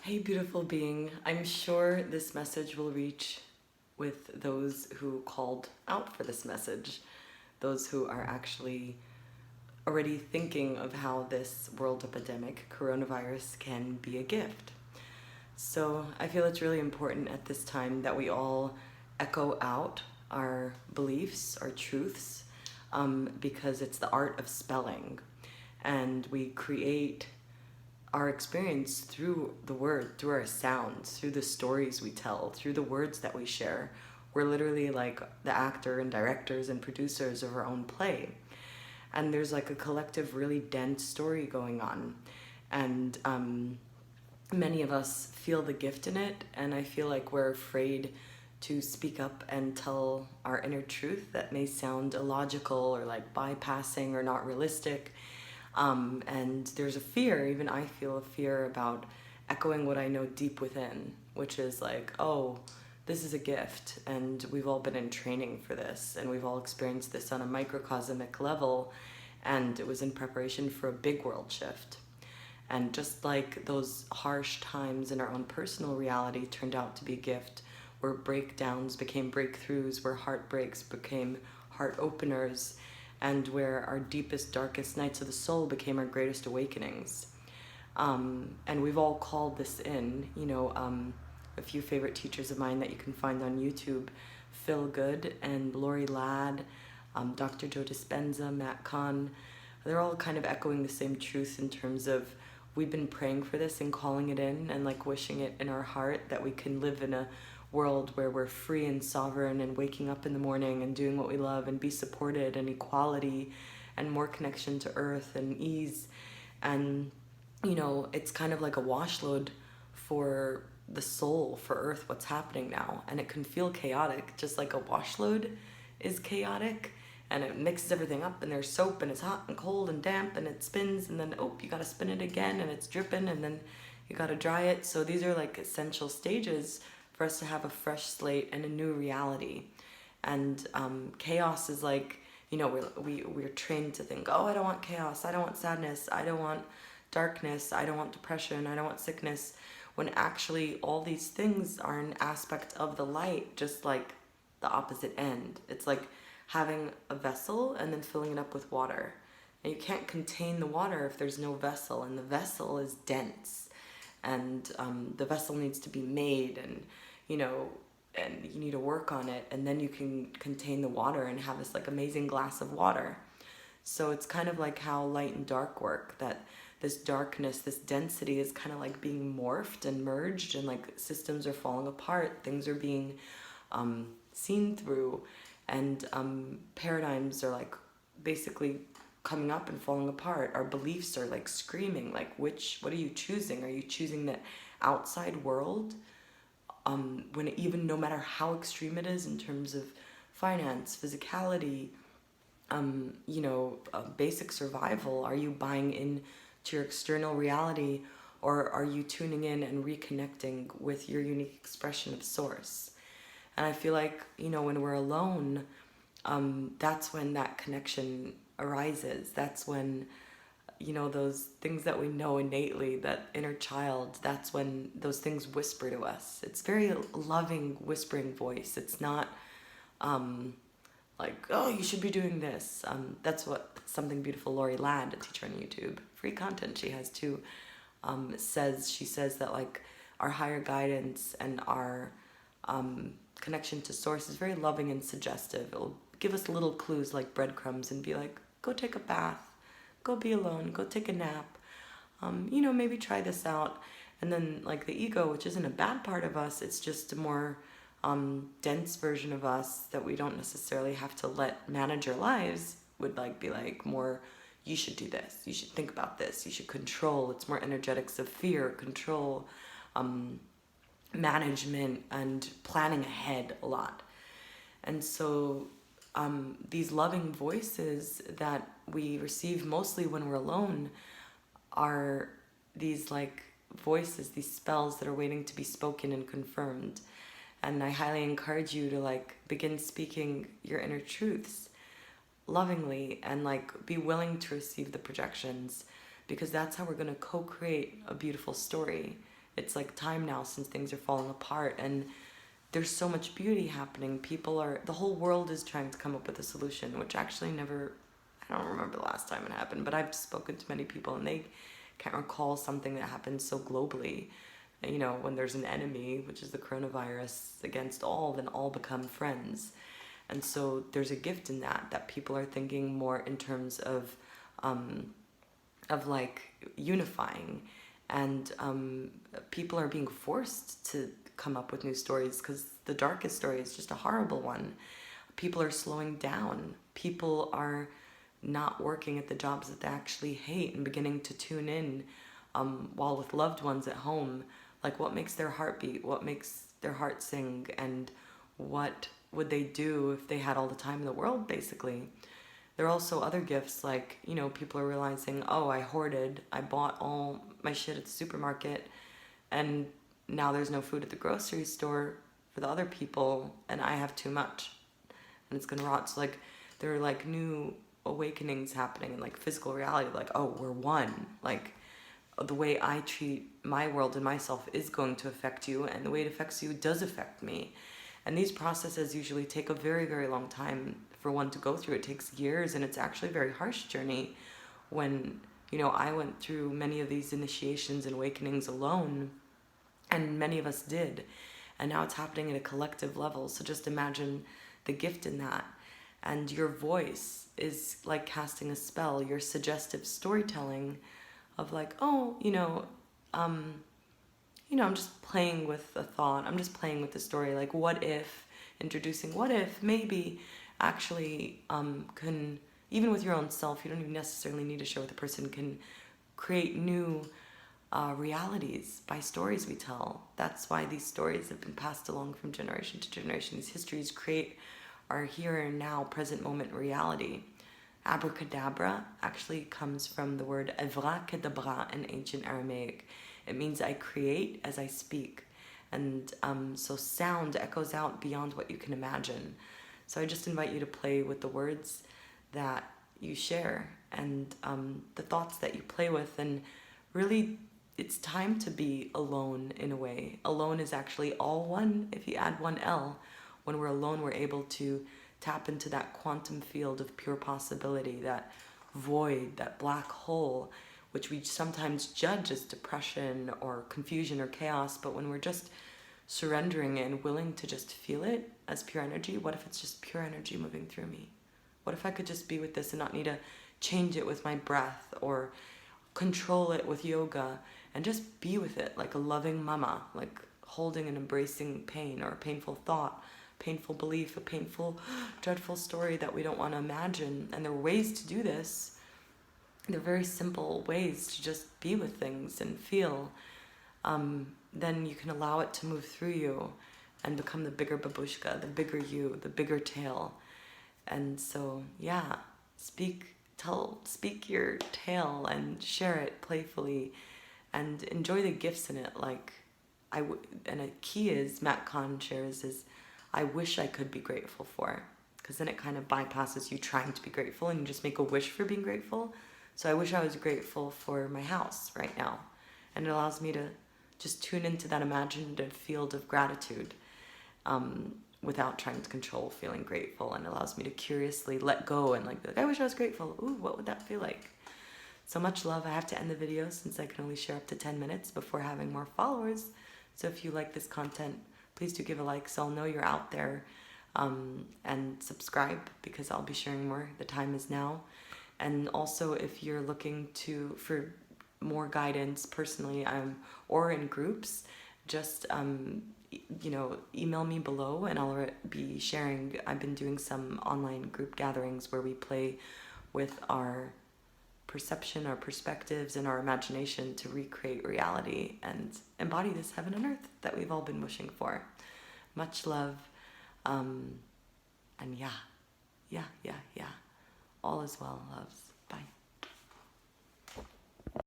Hey, beautiful being. I'm sure this message will reach with those who called out for this message, those who are actually already thinking of how this world epidemic, coronavirus, can be a gift. So I feel it's really important at this time that we all echo out our beliefs, our truths, because it's the art of spelling. And we create our experience through the word, through our sounds, through the stories we tell, through the words that we share. We're literally like the actor and directors and producers of our own play. And there's like a collective, really dense story going on. And many of us feel the gift in it. And I feel like we're afraid to speak up and tell our inner truth that may sound illogical or like bypassing or not realistic. And there's a fear, even I feel a fear about echoing what I know deep within, which is like, oh, this is a gift, and we've all been in training for this, and we've all experienced this on a microcosmic level, and it was in preparation for a big world shift. And just like those harsh times in our own personal reality turned out to be a gift, where breakdowns became breakthroughs, where heartbreaks became heart openers, and where our deepest, darkest nights of the soul became our greatest awakenings. And we've all called this in, a few favorite teachers of mine that you can find on YouTube, Phil Good and Lori Ladd, Dr. Joe Dispenza, Matt Kahn. They're all kind of echoing the same truth in terms of we've been praying for this and calling it in and like wishing it in our heart that we can live in a world where we're free and sovereign and waking up in the morning and doing what we love and be supported and equality and more connection to earth and ease. And it's kind of like a wash load for the soul, for earth, what's happening now. And it can feel chaotic, just like a wash load is chaotic, and it mixes everything up, and there's soap, and it's hot and cold and damp, and it spins, and then you gotta spin it again, and it's dripping, and then you gotta dry it. So these are like essential stages for us to have a fresh slate and a new reality. And chaos is like, we're trained to think, oh, I don't want chaos, I don't want sadness, I don't want darkness, I don't want depression, I don't want sickness, when actually all these things are an aspect of the light, just like the opposite end. It's like having a vessel and then filling it up with water. And you can't contain the water if there's no vessel, and the vessel is dense. And the vessel needs to be made, and and you need to work on it, and then you can contain the water and have this like amazing glass of water. So it's kind of like how light and dark work, that this darkness, this density is kind of like being morphed and merged, and like systems are falling apart, things are being seen through, and paradigms are like basically coming up and falling apart. Our beliefs are like screaming, like what are you choosing? Are you choosing the outside world, when even no matter how extreme it is in terms of finance, physicality, basic survival? Are you buying in to your external reality, or are you tuning in and reconnecting with your unique expression of source? And I feel like, when we're alone, that's when that connection arises. That's when, those things that we know innately, that inner child, that's when those things whisper to us. It's very loving, whispering voice. It's not like, oh, you should be doing this. That's what Something Beautiful Lori Ladd, a teacher on YouTube, free content she has too, says. She says that like our higher guidance and our connection to source is very loving and suggestive. It'll give us little clues like breadcrumbs and be like, go take a bath, go be alone, go take a nap, maybe try this out. And then like the ego, which isn't a bad part of us, it's just a more dense version of us that we don't necessarily have to let manage our lives, would like be like more, you should do this, you should think about this, you should control. It's more energetics of fear, control, management, and planning ahead a lot. And so these loving voices that we receive mostly when we're alone are these like voices, these spells that are waiting to be spoken and confirmed. And I highly encourage you to like begin speaking your inner truths lovingly, and like be willing to receive the projections, because that's how we're going to co-create a beautiful story. It's like time now since things are falling apart, and there's so much beauty happening. The whole world is trying to come up with a solution, which actually never, I don't remember the last time it happened, but I've spoken to many people and they can't recall something that happened so globally. You know, when there's an enemy, which is the coronavirus, against all, then all become friends. And so there's a gift in that people are thinking more in terms of like unifying, and people are being forced to come up with new stories because the darkest story is just a horrible one. People are slowing down. People are not working at the jobs that they actually hate and beginning to tune in while with loved ones at home. Like, what makes their heart beat? What makes their heart sing? And what would they do if they had all the time in the world, basically? There are also other gifts, like, you know, people are realizing, oh, I hoarded, I bought all my shit at the supermarket, and now there's no food at the grocery store for the other people, and I have too much, and it's gonna rot. So, like, there are, like, new awakenings happening in, like, physical reality, like, oh, we're one. Like, the way I treat my world and myself is going to affect you, and the way it affects you does affect me. And these processes usually take a very, very long time for one to go through. It takes years, and it's actually a very harsh journey. When, you know, I went through many of these initiations and awakenings alone, and many of us did. And now it's happening at a collective level. So just imagine the gift in that. And your voice is like casting a spell, your suggestive storytelling of like, oh, I'm just playing with a thought. I'm just playing with the story. Like, what if, introducing what if, maybe actually can, even with your own self, you don't even necessarily need to share with a person, can create new realities by stories we tell. That's why these stories have been passed along from generation to generation. These histories create our here and now, present moment reality. Abracadabra actually comes from the word avracadabra in ancient Aramaic. It means I create as I speak. And so sound echoes out beyond what you can imagine. So I just invite you to play with the words that you share and the thoughts that you play with. And really, it's time to be alone in a way. Alone is actually all one if you add one L. When we're alone, we're able to tap into that quantum field of pure possibility, that void, that black hole, which we sometimes judge as depression or confusion or chaos. But when we're just surrendering and willing to just feel it as pure energy, what if it's just pure energy moving through me? What if I could just be with this and not need to change it with my breath or control it with yoga, and just be with it like a loving mama, like holding and embracing pain or a painful thought, painful belief, a painful, dreadful story that we don't want to imagine. And there are ways to do this. They're very simple ways to just be with things and feel. Then you can allow it to move through you and become the bigger babushka, the bigger you, the bigger tale. And so, yeah, speak your tale and share it playfully and enjoy the gifts in it. Like, and a key is, Matt Kahn shares, is I wish I could be grateful for, because then it kind of bypasses you trying to be grateful and you just make a wish for being grateful. So I wish I was grateful for my house right now. And it allows me to just tune into that imaginative field of gratitude without trying to control feeling grateful, and allows me to curiously let go and like, I wish I was grateful. Ooh, what would that feel like? So much love. I have to end the video since I can only share up to 10 minutes before having more followers. So if you like this content, please do give a like so I'll know you're out there, and subscribe because I'll be sharing more. The time is now. And also, if you're looking for more guidance personally or in groups, just email me below and I'll be sharing. I've been doing some online group gatherings where we play with our perception, our perspectives, and our imagination to recreate reality and embody this heaven and earth that we've all been wishing for. Much love. And yeah. All is well, loves. Bye.